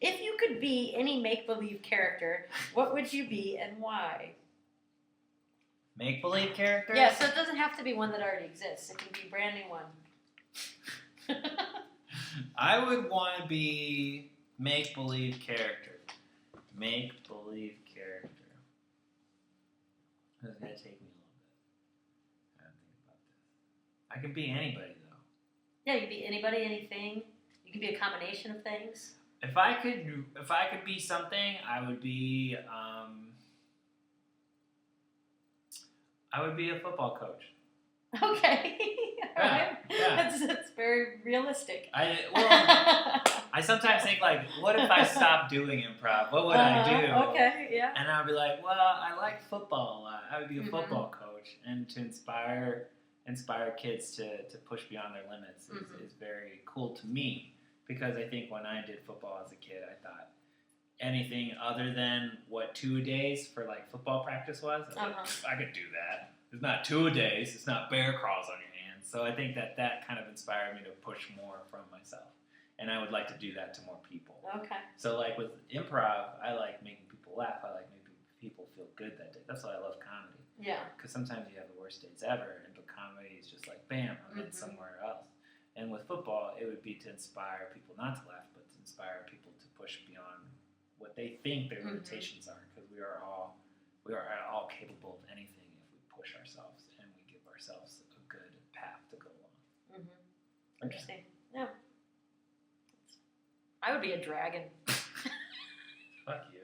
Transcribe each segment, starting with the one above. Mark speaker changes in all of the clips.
Speaker 1: If you could be any make-believe character, what would you be and why?
Speaker 2: Make-believe character?
Speaker 1: Yeah, so it doesn't have to be one that already exists. It can be a brand new one.
Speaker 2: I would want to be make-believe character. Make-believe character. This is going to take me a little bit. I gotta think about this. I could be anybody, though.
Speaker 1: Yeah, you can be anybody, anything. You can be a combination of things.
Speaker 2: If I could be something, I would be a football coach.
Speaker 1: Okay. All right.
Speaker 2: Yeah.
Speaker 1: That's very realistic.
Speaker 2: I sometimes think, like, what if I stopped doing improv? What would I do?
Speaker 1: Okay, yeah.
Speaker 2: And I would be like, well, I like football a lot. I would be a football coach, and to inspire kids to push beyond their limits is very cool to me, because I think when I did football as a kid, I thought anything other than what 2-a-days for like football practice was, I could do that. It's not 2-a-days. It's not bear crawls on your hands. So I think that kind of inspired me to push more from myself. And I would like to do that to more people. Okay. So like with improv, I like making people laugh. I like making people feel good that day. That's why I love comedy. Yeah. Because sometimes you have the worst days ever, but comedy is just like, bam, I'm in somewhere else. And with football, it would be to inspire people not to laugh, but to inspire people to push beyond what they think their limitations are. Because we are all capable of anything if we push ourselves and we give ourselves a good path to go along.
Speaker 1: Interesting. Yeah. I would be a dragon.
Speaker 2: Fuck you.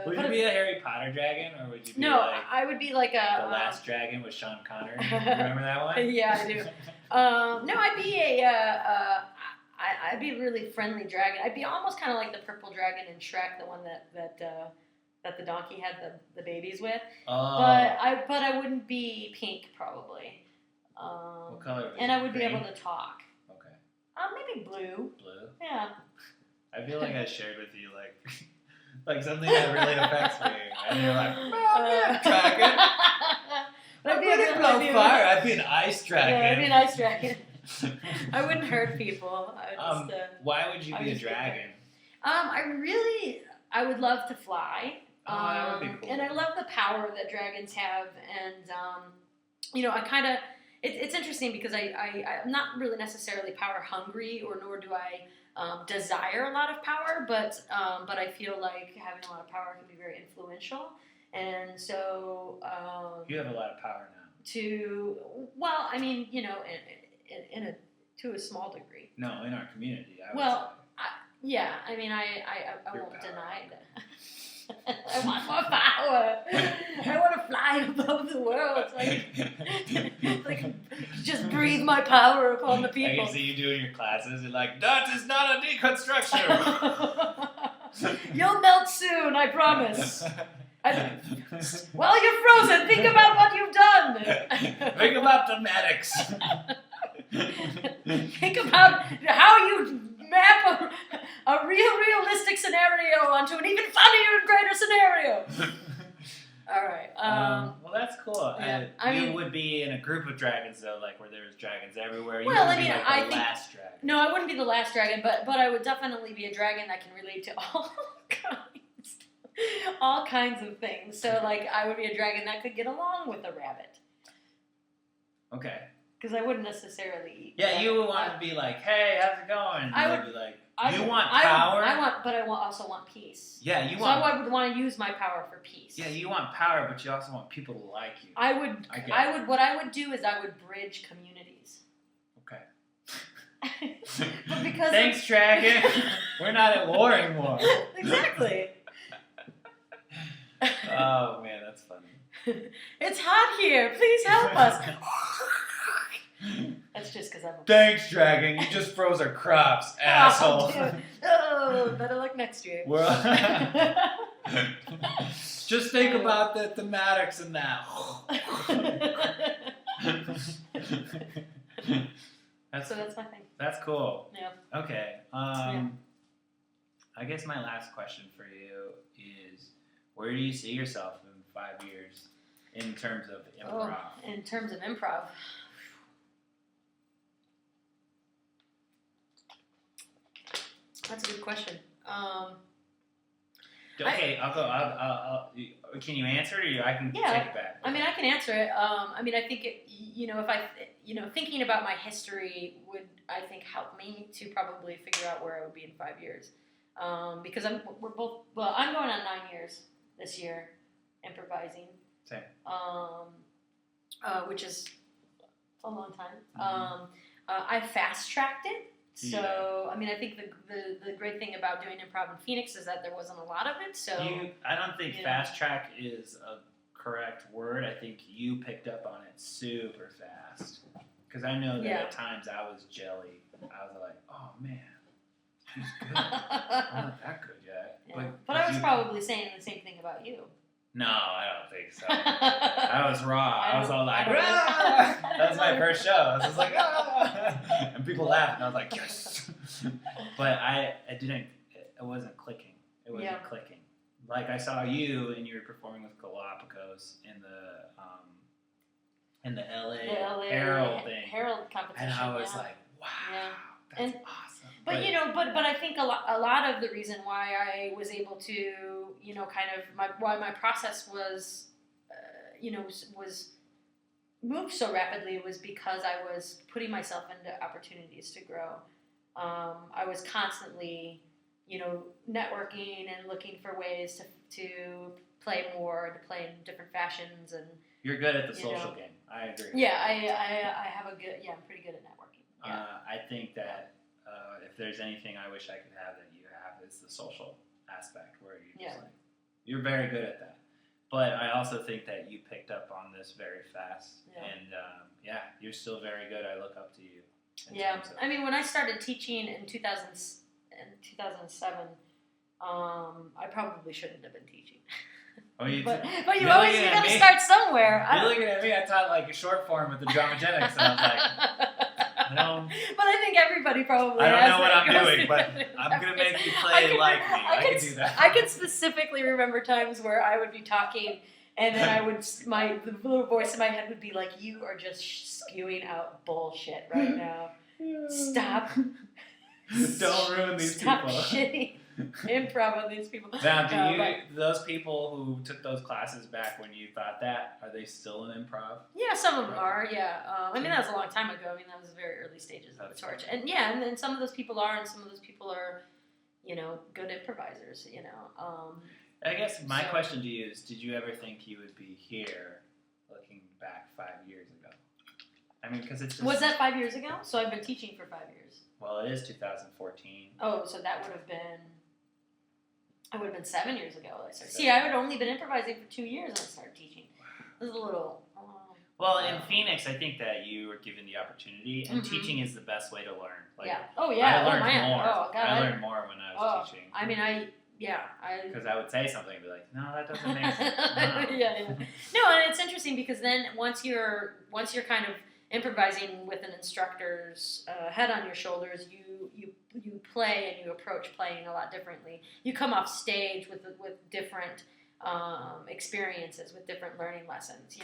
Speaker 2: Would you be a Harry Potter dragon, or would you be
Speaker 1: I would be like
Speaker 2: The Last Dragon with Sean Connery? Remember that one?
Speaker 1: Yeah, I do. No, I'd be I'd be a really friendly dragon. I'd be almost kind of like the purple dragon in Shrek, the one that the donkey had the babies with. Oh. But I wouldn't be pink probably.
Speaker 2: What color?
Speaker 1: And I would be able to talk.
Speaker 2: Okay.
Speaker 1: Maybe blue.
Speaker 2: Blue?
Speaker 1: Yeah.
Speaker 2: I feel like I shared with you like something that really affects me, and you're like, I'm a dragon. I wouldn't blow fire. I'd be an ice dragon.
Speaker 1: Yeah, I'd be an ice dragon. I wouldn't hurt people.
Speaker 2: Why would you be a dragon?
Speaker 1: I would love to fly.
Speaker 2: That would be cool.
Speaker 1: And I love the power that dragons have, and I kind of. It's interesting because I'm not really necessarily power hungry, nor do I desire a lot of power, but I feel like having a lot of power can be very influential, and so
Speaker 2: you have a lot of power now.
Speaker 1: To a small degree.
Speaker 2: No, in our community. I
Speaker 1: won't deny that. I want more power. I want to fly above the world. Like just breathe my power upon the people.
Speaker 2: I can see you doing your classes. You're like, that is not a deconstruction.
Speaker 1: You'll melt soon, I promise. While you're frozen, think about what you've done.
Speaker 2: Think about the medics.
Speaker 1: Think about how you map a realistic scenario onto an even funnier and greater scenario. All right.
Speaker 2: Well, that's cool.
Speaker 1: Yeah,
Speaker 2: you would be in a group of dragons, though, like where there's dragons everywhere.
Speaker 1: Well,
Speaker 2: you would be the last dragon.
Speaker 1: No, I wouldn't be the last dragon, but I would definitely be a dragon that can relate to all kinds of things. So, like, I would be a dragon that could get along with a rabbit.
Speaker 2: Okay.
Speaker 1: Because I wouldn't necessarily eat.
Speaker 2: Yeah, you would want to be like, hey, how's it going? And they'd be like, you want power?
Speaker 1: But I also want peace.
Speaker 2: Yeah,
Speaker 1: So I would want to use my power for peace.
Speaker 2: Yeah, you want power, but you also want people to like you.
Speaker 1: What I would do is I would bridge communities.
Speaker 2: Okay.
Speaker 1: But because
Speaker 2: thanks, dragon. We're not at war anymore.
Speaker 1: Exactly.
Speaker 2: Oh man, that's funny.
Speaker 1: It's hot here. Please help us. That's just because I'm a...
Speaker 2: Thanks, dragon. You just froze our crops, asshole.
Speaker 1: Oh, better luck next year.
Speaker 2: Just think about the thematics in that.
Speaker 1: So that's my thing.
Speaker 2: That's cool.
Speaker 1: Yeah.
Speaker 2: Okay. I guess my last question for you is, where do you see yourself in 5 years in terms of improv?
Speaker 1: In terms of improv. That's a good question.
Speaker 2: Okay, I'll go. Can you answer it, or I can take it back?
Speaker 1: I mean, I can answer it. I mean, I think if I, thinking about my history would, I think, help me to probably figure out where I would be in 5 years. Because I'm going on 9 years this year, improvising.
Speaker 2: Same.
Speaker 1: Which is a long time. I fast tracked it. So, I mean, I think the great thing about doing improv in Phoenix is that there wasn't a lot of it. So
Speaker 2: I don't think fast track is a correct word. I think you picked up on it super fast. Because I know that at times I was jelly. I was like, oh man, she's good. I'm not that good yet.
Speaker 1: Yeah. But I was probably saying the same thing about you.
Speaker 2: No, I don't think so. I was raw. I was all like, ah! That was my first show. I was just like, ah! And people laughed, and I was like, yes. But I didn't. It wasn't clicking. It wasn't clicking. Like I saw you, and you were performing with Galapagos in the LA Herald thing.
Speaker 1: Herald competition.
Speaker 2: And I was like, wow, that's awesome.
Speaker 1: But I think a lot of the reason why I was able to, why my process was, was moved so rapidly was because I was putting myself into opportunities to grow. I was constantly, networking and looking for ways to play more, to play in different fashions, and
Speaker 2: you're good at the social game. I agree.
Speaker 1: Yeah, I have a good. Yeah, I'm pretty good at networking. Yeah.
Speaker 2: I think that if there's anything I wish I could have that you have, is the social aspect where you just you're very good at that. But I also think that you picked up on this very fast, and you're still very good. I look up to you.
Speaker 1: I mean, when I started teaching in 2007, I probably shouldn't have been teaching.
Speaker 2: But you
Speaker 1: got to start somewhere.
Speaker 2: You're looking at me. I taught like a short form with the Dramagenics, and I was like,
Speaker 1: But I think everybody probably.
Speaker 2: I don't know what I'm doing, but I'm gonna make you play like me. I can do that.
Speaker 1: I can specifically remember times where I would be talking, and then the little voice in my head would be like, "You are just spewing out bullshit right now. Stop.
Speaker 2: Don't ruin these people.
Speaker 1: Stop shitting improv on these people."
Speaker 2: Now, those people who took those classes back when you thought that, are they still in improv?
Speaker 1: Yeah, some of them are. Yeah, I mean that was a long time ago. I mean that was the very early stages of the torch, and and some of those people are, and some of those people are, good improvisers.
Speaker 2: I guess my question to you is: did you ever think you would be here, looking back 5 years ago? I mean, because it's just,
Speaker 1: was that 5 years ago? So I've been teaching for 5 years.
Speaker 2: Well, it is 2014.
Speaker 1: Oh, so that would have been. I would have been 7 years ago. I started. See, I had only been improvising for 2 years and I started teaching. It was a little.
Speaker 2: Well, in Phoenix, I think that you were given the opportunity, and teaching is the best way to learn. Like,
Speaker 1: Oh yeah.
Speaker 2: I learned more.
Speaker 1: Oh, God,
Speaker 2: I learned more when I was teaching.
Speaker 1: I mean,
Speaker 2: because I would say something and be like, "No, that doesn't make sense."
Speaker 1: No, and it's interesting because then once you're kind of improvising with an instructor's head on your shoulders, you play and you approach playing a lot differently. You come off stage with different experiences, with different learning lessons.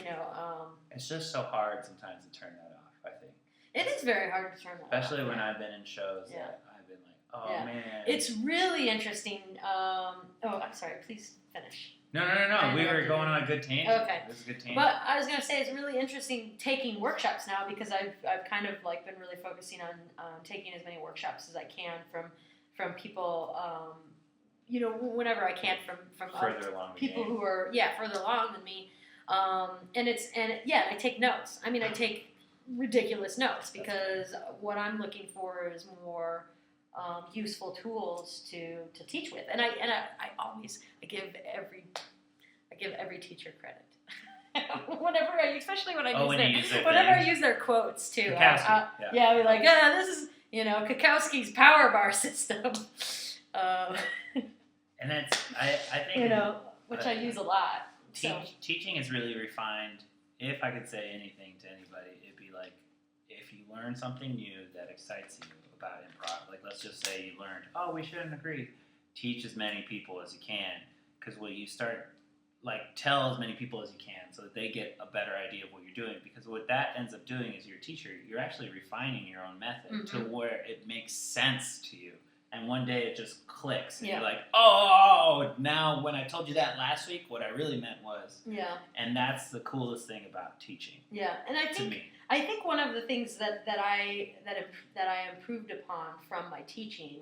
Speaker 2: It's just so hard sometimes to turn that off. I think
Speaker 1: it is very hard to turn that off.
Speaker 2: Especially when I've been in shows that I've been like, oh man.
Speaker 1: It's really interesting. I'm sorry. Please finish.
Speaker 2: No. We were going on a good tangent.
Speaker 1: Okay.
Speaker 2: This is a good tangent.
Speaker 1: But I was going to say it's really interesting taking workshops now because I've kind of like been really focusing on taking as many workshops as I can from people, whenever I can from
Speaker 2: further along
Speaker 1: people who are further along than me. I take notes. I mean, I take ridiculous notes because what I'm looking for is more useful tools to teach with, and I always give every teacher credit. Whenever especially when I use their quotes too. I'll be like, this is Kakowski's power bar system.
Speaker 2: And that's I think
Speaker 1: which I use a lot.
Speaker 2: Teaching is really refined. If I could say anything to anybody, it'd be like if you learn something new that excites you about improv. Like let's just say you learned, we shouldn't agree. Teach as many people as you can, because when you start, tell as many people as you can so that they get a better idea of what you're doing. Because what that ends up doing is your teacher, you're actually refining your own method to where it makes sense to you. and one day it just clicks, and
Speaker 1: Yeah.
Speaker 2: you're like, oh, now when I told you that last week, what I really meant was.
Speaker 1: Yeah.
Speaker 2: And that's the coolest thing about teaching.
Speaker 1: Yeah, and
Speaker 2: to me.
Speaker 1: I think one of the things that I improved upon from my teaching,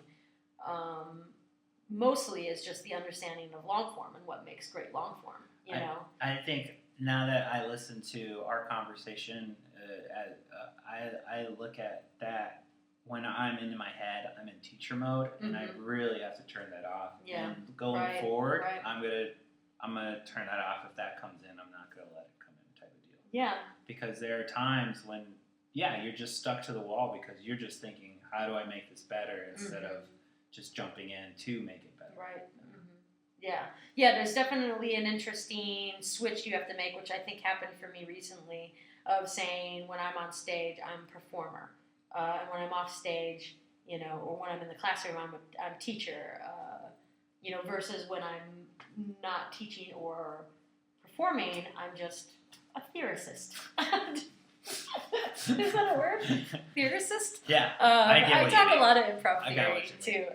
Speaker 1: mostly is just the understanding of long form and what makes great long form. You know,
Speaker 2: I think now that I listen to our conversation, I look at that when I'm in my head, I'm in teacher mode, and I really have to turn that off.
Speaker 1: Yeah.
Speaker 2: And going forward,
Speaker 1: Right.
Speaker 2: I'm gonna turn that off. If that comes in, I'm not gonna let it come in, type of deal.
Speaker 1: Yeah.
Speaker 2: Because there are times when, you're just stuck to the wall because you're just thinking, how do I make this better, instead of just jumping in to make it better.
Speaker 1: Right. Yeah. Yeah, there's definitely an interesting switch you have to make, which I think happened for me recently, of saying when I'm on stage, I'm a performer. And when I'm off stage, or when I'm in the classroom, I'm a teacher, versus when I'm not teaching or performing, I'm just a theorist. Is that a word? Theorist?
Speaker 2: Yeah,
Speaker 1: I talk a lot of improv
Speaker 2: I got
Speaker 1: theory
Speaker 2: what you
Speaker 1: too.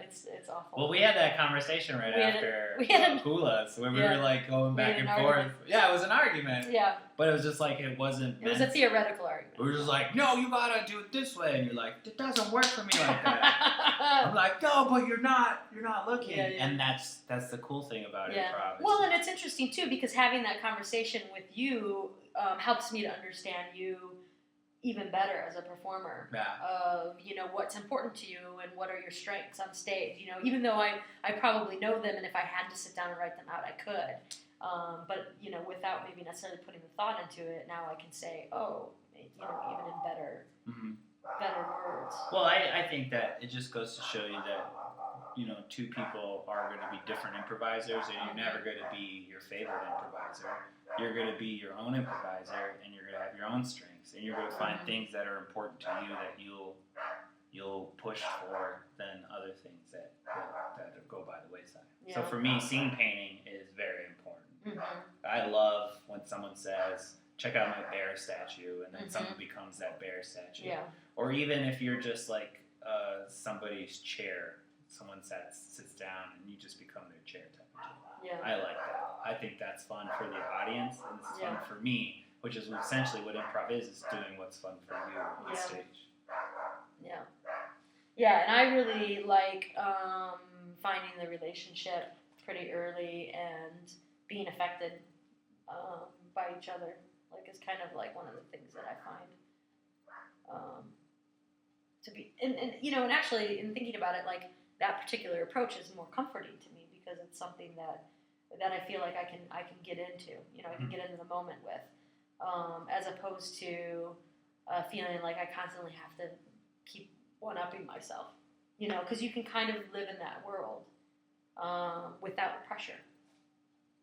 Speaker 1: It's awful.
Speaker 2: Well, we had that conversation right after Hulas, where we were like going back and forth.
Speaker 1: Argument.
Speaker 2: Yeah, it was an argument.
Speaker 1: Yeah.
Speaker 2: But it was just like, it wasn't.
Speaker 1: It was a theoretical argument.
Speaker 2: We were just like, no, you gotta do it this way, and you're like, it doesn't work for me like that. I'm like, no, but you're not looking.
Speaker 1: Yeah, yeah.
Speaker 2: And that's the cool thing about
Speaker 1: Yeah.
Speaker 2: improv.
Speaker 1: Well, and it's interesting too, because having that conversation with you helps me to understand you even better as a performer.
Speaker 2: Yeah.
Speaker 1: Of what's important to you and what are your strengths on stage. Even though I probably know them, and if I had to sit down and write them out, I could. But without maybe necessarily putting the thought into it, now I can say, even in better words.
Speaker 2: Well, I think that it just goes to show you that two people are going to be different improvisers, and you're never going to be your favorite improviser. You're going to be your own improviser, and you're going to have your own strengths, and you're going to find things that are important to you that you'll push for than other things that go by the wayside.
Speaker 1: Yeah.
Speaker 2: So for me, scene painting is very important.
Speaker 1: Mm-hmm.
Speaker 2: I love when someone says, check out my bear statue, and then someone becomes that bear statue.
Speaker 1: Yeah.
Speaker 2: Or even if you're just like somebody's chair, someone sits down and you just become their chair type of thing.
Speaker 1: Yeah.
Speaker 2: I like that. I think that's fun for the audience, and it's fun for me, which is essentially what improv is doing what's fun for you on stage.
Speaker 1: Yeah. Yeah, and I really like finding the relationship pretty early and being affected by each other. Like, it's kind of like one of the things that I find to be, and actually in thinking about it, like that particular approach is more comforting to me because it's something that I feel like I can get into, I can get into the moment with, as opposed to feeling like I constantly have to keep one-upping myself, because you can kind of live in that world without pressure.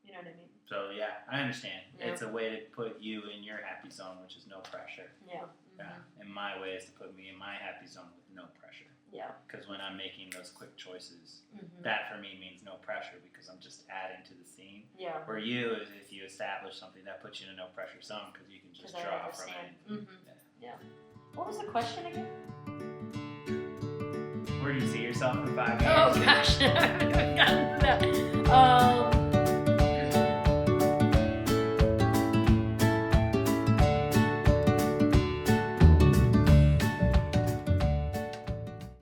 Speaker 1: You know what I mean?
Speaker 2: So yeah, I understand.
Speaker 1: Yeah.
Speaker 2: It's a way to put you in your happy zone, which is no pressure.
Speaker 1: Yeah.
Speaker 2: Yeah. And my way is to put me in my happy zone with no pressure.
Speaker 1: Yeah.
Speaker 2: Because when I'm making those quick choices, that for me means no pressure because I'm just adding to the scene.
Speaker 1: Yeah.
Speaker 2: Where you, if you establish something, that puts you in a no pressure zone because you can just draw from it.
Speaker 1: Yeah. What was the question again?
Speaker 2: Where do you see yourself in 5 years?
Speaker 1: Oh gosh,